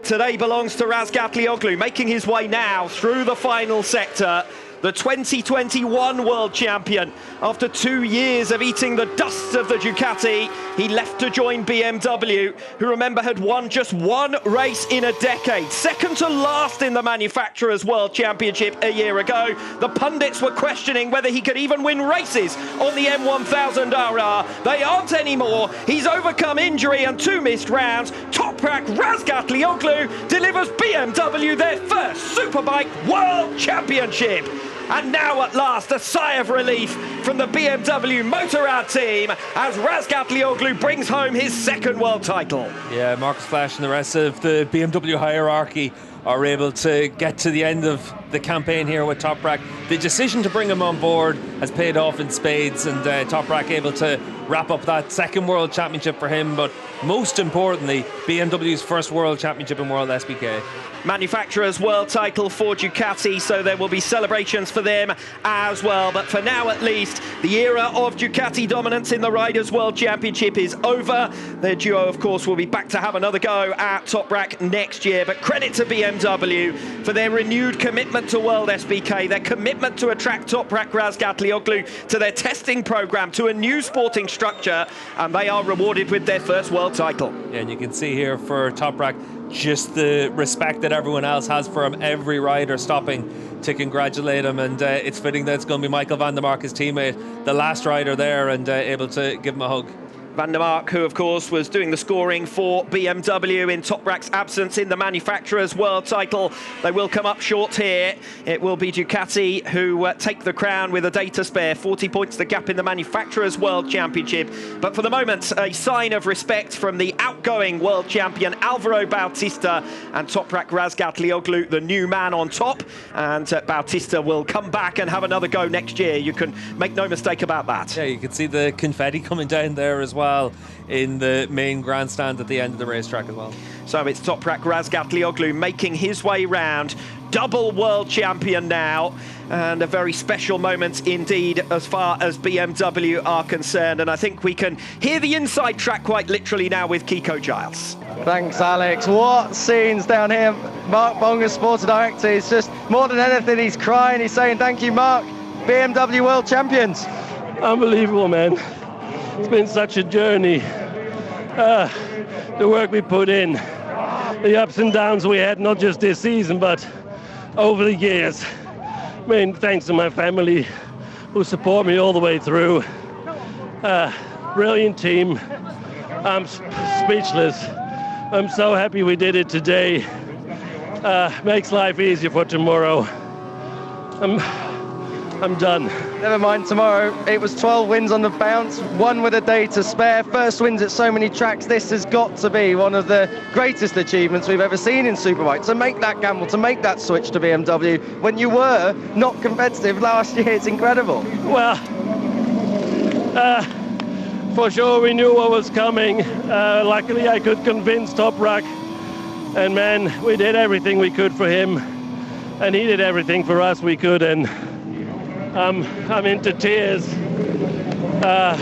today belongs to Razgatlioglu, making his way now through the final sector. The 2021 world champion. After 2 years of eating the dust of the Ducati, he left to join BMW, who, remember, had won just one race in a decade. Second to last in the Manufacturers' World Championship a year ago. The pundits were questioning whether he could even win races on the M1000RR. They aren't anymore. He's overcome injury and 2 missed rounds. Toprak Razgatlioglu delivers BMW their first Superbike World Championship. And now at last a sigh of relief from the BMW Motorrad team as Razgatlioglu brings home his second world title. Yeah, Marcus Flash and the rest of the BMW hierarchy are able to get to the end of the campaign here with Toprak. The decision to bring him on board has paid off in spades, and Toprak able to wrap up that second World Championship for him, but most importantly, BMW's first World Championship in WorldSBK. Manufacturers' world title for Ducati, so there will be celebrations for them as well. But for now, at least, the era of Ducati dominance in the Riders' World Championship is over. Their duo, of course, will be back to have another go at Toprak next year. But credit to BMW for their renewed commitment to WorldSBK, their commitment to attract Toprak Razgatlioglu to their testing program, to a new sporting structure, and they are rewarded with their first world title. Yeah, and you can see here for Toprak just the respect that everyone else has for him, every rider stopping to congratulate him, and it's fitting that it's going to be Michael van der Mark, his teammate, the last rider there, and able to give him a hug. Van der Mark, who of course was doing the scoring for BMW in Toprak's absence in the Manufacturers' World title. They will come up short here. It will be Ducati who take the crown with a day to spare. 40 points the gap in the Manufacturers' World Championship. But for the moment, a sign of respect from the outgoing world champion Alvaro Bautista and Toprak Razgatlioglu, the new man on top. And Bautista will come back and have another go next year. You can make no mistake about that. Yeah, you can see the confetti coming down there as well in the main grandstand at the end of the racetrack as well. So it's Toprak Razgatlioglu making his way round, double world champion now, and a very special moment indeed as far as BMW are concerned. And I think we can hear the inside track quite literally now with Kiko Giles. Thanks, Alex. What scenes down here. Mark Bonga, sports director, is just more than anything, he's crying. He's saying, thank you, Mark. BMW world champions. Unbelievable, man. It's been such a journey. The work we put in, the ups and downs we had, not just this season, but over the years. I mean, thanks to my family who support me all the way through. Brilliant team. I'm speechless. I'm so happy we did it today. Makes life easier for tomorrow. I'm done. Never mind tomorrow. It was 12 wins on the bounce, one with a day to spare. First wins at so many tracks. This has got to be one of the greatest achievements we've ever seen in Superbike. To make that gamble, to make that switch to BMW when you were not competitive last year, it's incredible. Well, for sure we knew what was coming. Luckily I could convince Toprak, and man, we did everything we could for him, and he did everything for us we could, and I'm into tears. I'm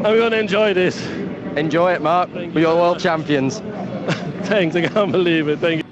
going to enjoy this. Enjoy it, Mark. You're world champions. Thanks, I can't believe it. Thank you.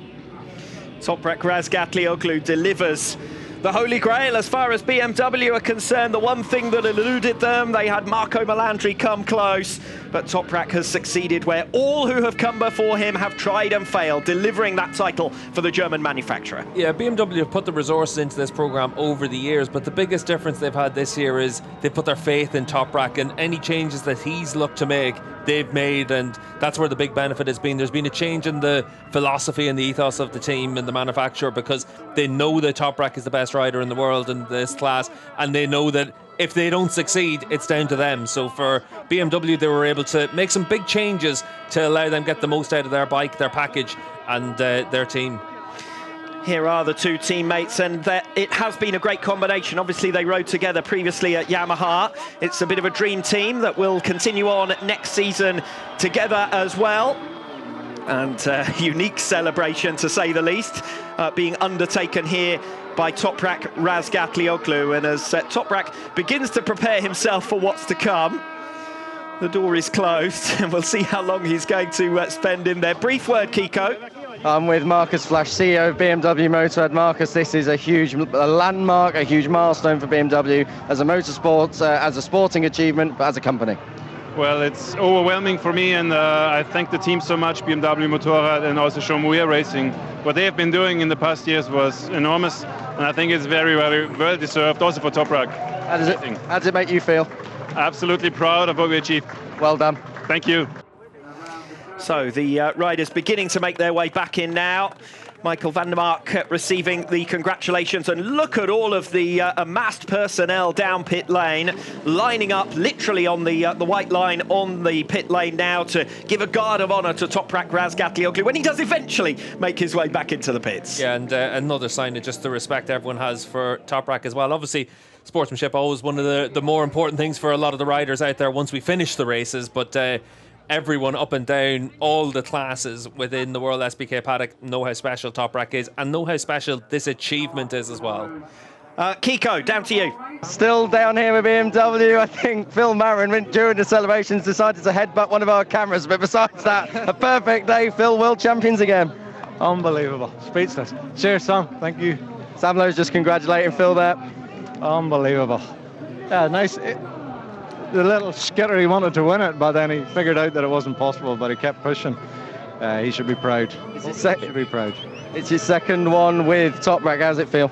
Toprak Razgatlioglu delivers the Holy Grail as far as BMW are concerned. The one thing that eluded them, they had Marco Melandri come close, but Toprak has succeeded where all who have come before him have tried and failed, delivering that title for the German manufacturer. Yeah, BMW have put the resources into this program over the years, but the biggest difference they've had this year is they've put their faith in Toprak, and any changes that he's looked to make, they've made, and that's where the big benefit has been. There's been a change in the philosophy and the ethos of the team and the manufacturer, because they know that Toprak is the best rider in the world in this class, and they know that if they don't succeed, it's down to them. So for BMW, they were able to make some big changes to allow them to get the most out of their bike, their package, and their team. Here are the two teammates, and it has been a great combination. Obviously, they rode together previously at Yamaha. It's a bit of a dream team that will continue on next season together as well. And unique celebration, to say the least, being undertaken here by Toprak Razgatlioglu. And as Toprak begins to prepare himself for what's to come, The door is closed, and we'll see how long he's going to spend in there. Brief word, Kiko. I'm with Marcus Flash, CEO of BMW Motorrad. Marcus, this is a huge landmark, a huge milestone for BMW as a motorsport, as a sporting achievement, but as a company. Well, it's overwhelming for me, and I thank the team so much, BMW Motorrad and also Shomuya Racing. What they have been doing in the past years was enormous, and I think it's very, very well deserved, also for Toprak. How does it make you feel? Absolutely proud of what we achieved. Well done. Thank you. So the riders beginning to make their way back in now. Michael van der Mark receiving the congratulations, and look at all of the amassed personnel down pit lane, lining up literally on the white line on the pit lane now to give a guard of honour to Toprak Razgatlioglu when he does eventually make his way back into the pits. Yeah, and another sign of just the respect everyone has for Toprak as well. Obviously, sportsmanship always one of the more important things for a lot of the riders out there once we finish the races, but everyone up and down, all the classes within the WorldSBK paddock know how special Toprak is and know how special this achievement is as well. Kiko, down to you. Still down here with BMW. I think Phil Marin, during the celebrations, decided to headbutt one of our cameras, but besides that, a perfect day. Phil, world champions again. Unbelievable. Speechless. Cheers, Sam. Thank you. Sam Lowe's just congratulating Phil there. Unbelievable. Yeah, nice. The little skitter, he wanted to win it, but then he figured out that it wasn't possible, but he kept pushing. He should be proud. He should be proud. It's his second one with Toprak. How's it feel?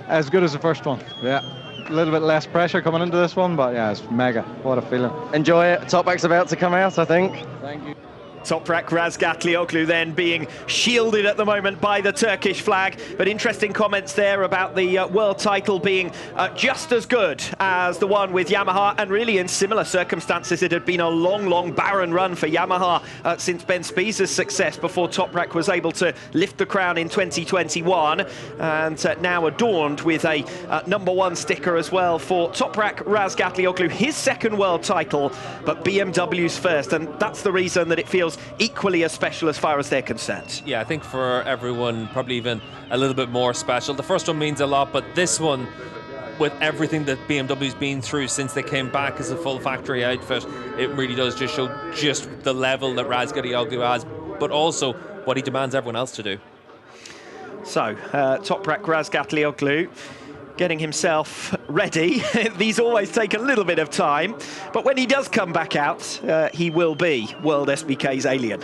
As good as the first one, yeah. A little bit less pressure coming into this one, but yeah, it's mega. What a feeling. Enjoy it. Toprak's about to come out, I think. Thank you. Toprak Razgatlioglu then being shielded at the moment by the Turkish flag, but interesting comments there about the world title being just as good as the one with Yamaha, and really in similar circumstances. It had been a long barren run for Yamaha since Ben Spies' success before Toprak was able to lift the crown in 2021, and now adorned with a #1 sticker as well for Toprak Razgatlioglu, his second world title, but BMW's first, and that's the reason that it feels equally as special as far as they're concerned. Yeah, I think for everyone, probably even a little bit more special. The first one means a lot, but this one, with everything that BMW's been through since they came back as a full factory outfit, it really does just show just the level that Razgatlioglu has, but also what he demands everyone else to do. So, Toprak Razgatlioglu getting himself ready. These always take a little bit of time, but when he does come back out, he will be WorldSBK's alien.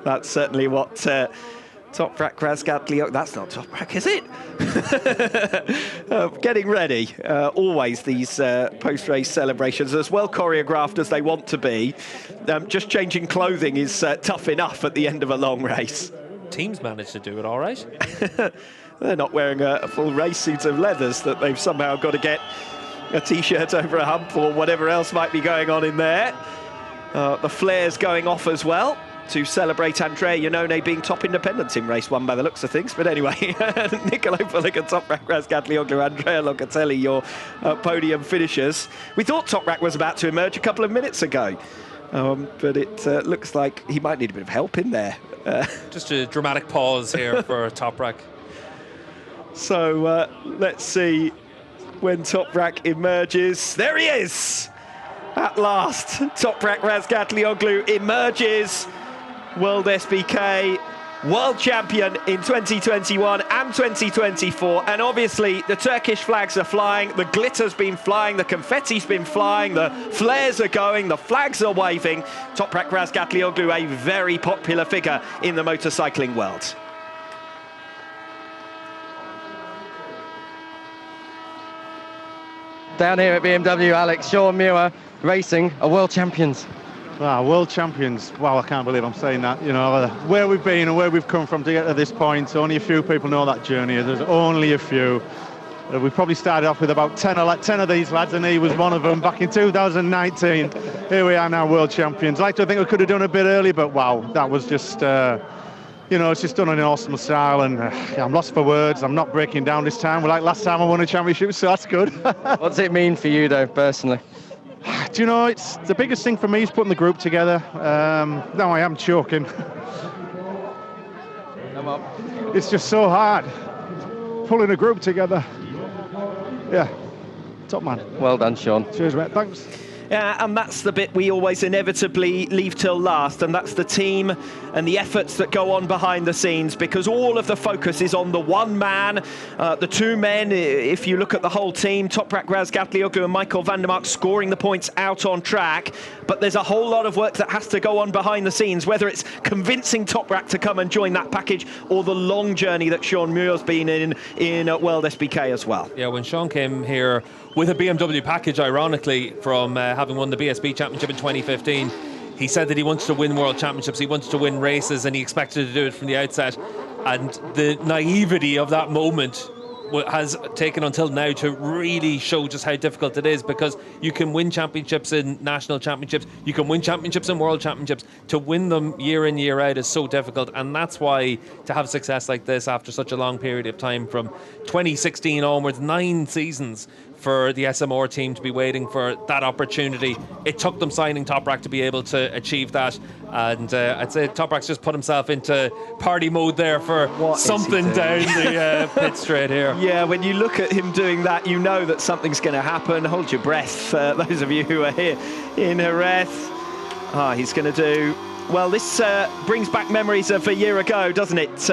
That's certainly what Toprak Razgatlioglu... That's not Toprak, is it? Getting ready. Always these post-race celebrations, as well choreographed as they want to be. Just changing clothing is tough enough at the end of a long race. Teams managed to do it all right. They're not wearing a full race suit of leathers that they've somehow got to get a T-shirt over a hump or whatever else might be going on in there. The flares going off as well to celebrate Andrea Iannone being top independent in race one by the looks of things. But anyway, Niccolo Pullic and Toprak Razgatlioglu, Andrea Locatelli, your podium finishers. We thought Toprak was about to emerge a couple of minutes ago, but it looks like he might need a bit of help in there. Just a dramatic pause here for Toprak. So let's see when Toprak emerges. There he is! At last, Toprak Razgatlioglu emerges. WorldSBK world champion in 2021 and 2024. And obviously, the Turkish flags are flying, the glitter's been flying, the confetti's been flying, the flares are going, the flags are waving. Toprak Razgatlioglu, a very popular figure in the motorcycling world. Down here at BMW, Alex, Sean Muir Racing are world champions. Wow, world champions. Wow, I can't believe I'm saying that. You know, where we've been and where we've come from to get to this point, only a few people know that journey. There's only a few. We probably started off with about 10 of these lads, and he was one of them back in 2019. Here we are now, world champions. I'd like to think we could have done a bit early, but wow, that was just... you know, it's just done in an awesome style, and I'm lost for words. I'm not breaking down this time. Like last time I won a championship, so that's good. What does it mean for you, though, personally? Do you know, it's the biggest thing for me is putting the group together. Now I am choking. It's just so hard pulling a group together. Yeah, top man. Well done, Sean. Cheers, mate. Thanks. And that's the bit we always inevitably leave till last, and that's the team and the efforts that go on behind the scenes, because all of the focus is on the one man, the two men. If you look at the whole team, Toprak, Razgatlioglu and Michael van der Mark scoring the points out on track, but there's a whole lot of work that has to go on behind the scenes, whether it's convincing Toprak to come and join that package or the long journey that Sean Muir's been in WorldSBK as well. Yeah, when Sean came here with a BMW package, ironically, from having won the BSB Championship in 2015, he said that he wanted to win World Championships, he wanted to win races, and he expected to do it from the outset. And the naivety of that moment has taken until now to really show just how difficult it is, because you can win championships in national championships, you can win championships in world championships. To win them year in, year out is so difficult, and that's why to have success like this after such a long period of time, from 2016 onwards, 9 seasons for the SMR team to be waiting for that opportunity. It took them signing Toprak to be able to achieve that, and I'd say Toprak's just put himself into party mode there for something down the pit straight here. Yeah, when you look at him doing that, you know that something's going to happen. Hold your breath, those of you who are here in Jerez. He's going to do... Well, this brings back memories of a year ago, doesn't it,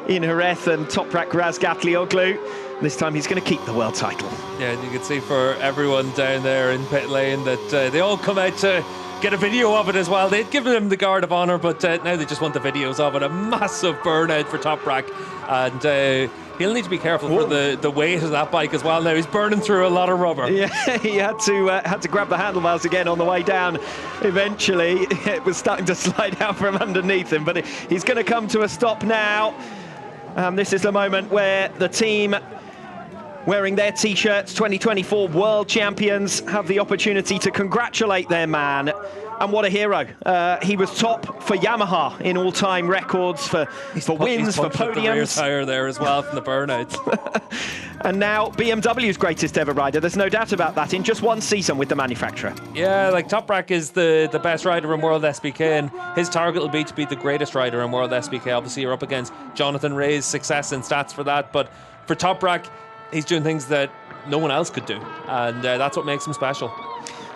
in Jerez, and Toprak Razgatlioglu. This time he's going to keep the world title. Yeah, and you can see for everyone down there in pit lane that they all come out to get a video of it as well. They'd given him the guard of honour, but now they just want the videos of it. A massive burnout for Toprak, and he'll need to be careful for the weight of that bike as well. Now he's burning through a lot of rubber. Yeah, he had to grab the handlebars again on the way down. Eventually, it was starting to slide out from underneath him, but he's going to come to a stop now. This is the moment where the team, wearing their T-shirts, 2024 World Champions, have the opportunity to congratulate their man. And what a hero. He was top for Yamaha in all-time records, for wins, for podiums. The rear tyre there as well from the burnouts. And now BMW's greatest ever rider. There's no doubt about that, in just one season with the manufacturer. Yeah, like Toprak is the best rider in World SBK, and his target will be to be the greatest rider in World SBK. Obviously, you're up against Jonathan Ray's success and stats for that, but for Toprak, he's doing things that no one else could do, and that's what makes him special.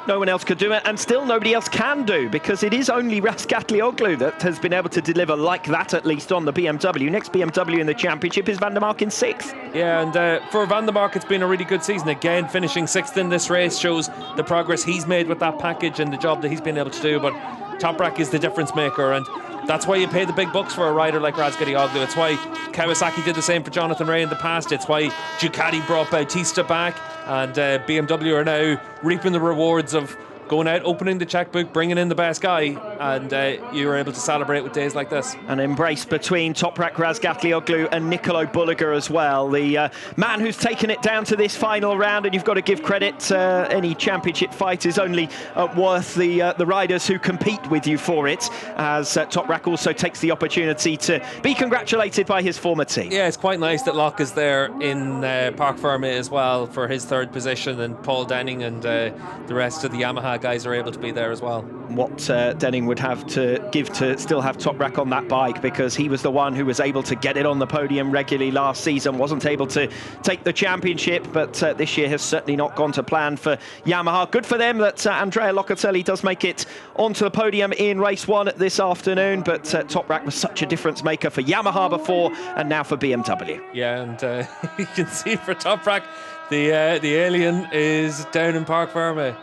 No one else could do it, and still nobody else can do, because it is only Razgatlioglu that has been able to deliver like that, at least on the BMW. Next BMW in the championship is Van der Mark in 6th. Yeah, and for Van der Mark, it's been a really good season. Again, finishing 6th in this race shows the progress he's made with that package and the job that he's been able to do. But Toprak is the difference maker, and that's why you pay the big bucks for a rider like Razgatlioglu. It's why Kawasaki did the same for Jonathan Ray in the past. It's why Ducati brought Bautista back, and BMW are now reaping the rewards of going out, opening the checkbook, bringing in the best guy, and you're able to celebrate with days like this. An embrace between Toprak Razgatlioglu and Nicolo Bulliger as well, the man who's taken it down to this final round. And you've got to give credit, any championship fight is only worth the riders who compete with you for it, as Toprak also takes the opportunity to be congratulated by his former team. Yeah, it's quite nice that Locke is there in Parc Fermé as well for his 3rd position, and Paul Denning and the rest of the Yamaha guys are able to be there as well. What Denning would have to give to still have Toprak on that bike, because he was the one who was able to get it on the podium regularly last season, wasn't able to take the championship, but this year has certainly not gone to plan for Yamaha. Good for them that Andrea Locatelli does make it onto the podium in race 1 this afternoon, but Toprak was such a difference maker for Yamaha before, and now for BMW. Yeah, and you can see for Toprak, the alien is down in Parc Fermé.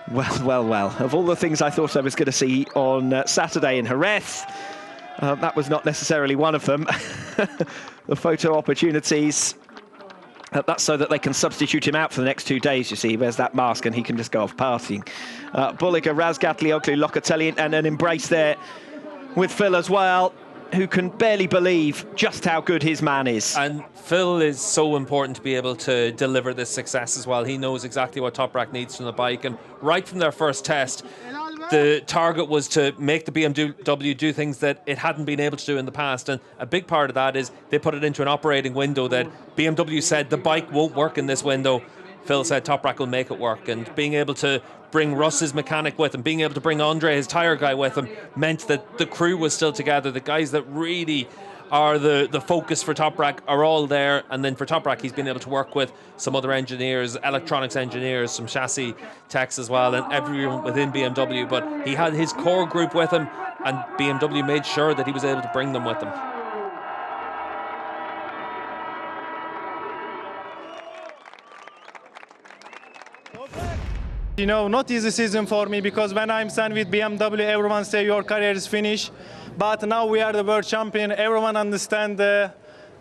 Well. Of all the things I thought I was going to see on Saturday in Jerez, that was not necessarily one of them. The photo opportunities, that's so that they can substitute him out for the next 2 days, you see. He wears that mask and he can just go off partying. Bulliger, Razgatlioglu, Locatelli, and an embrace there with Phil as well, who can barely believe just how good his man is. And Phil is so important to be able to deliver this success as well. He knows exactly what Toprak needs from the bike, and right from their first test, the target was to make the BMW do things that it hadn't been able to do in the past, and a big part of that is they put it into an operating window that BMW said the bike won't work in this window. Phil said Toprak will make it work, and being able to bring Russ, his mechanic, with him, being able to bring Andre, his tyre guy, with him, meant that the crew was still together. The guys that really are the focus for Toprak are all there. And then for Toprak, he's been able to work with some other engineers, electronics engineers, some chassis techs as well, and everyone within BMW. But he had his core group with him, and BMW made sure that he was able to bring them with him. You know, not easy season for me, because when I'm signed with BMW, everyone say your career is finished. But now we are the world champion. Everyone understand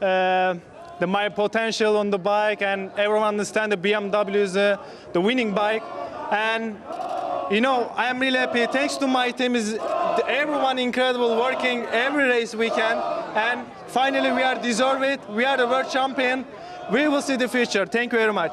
my potential on the bike, and everyone understand the BMW is the winning bike. And you know, I am really happy. Thanks to my team, is everyone incredible, working every race we can. And finally, we are deserve it. We are the world champion. We will see the future. Thank you very much.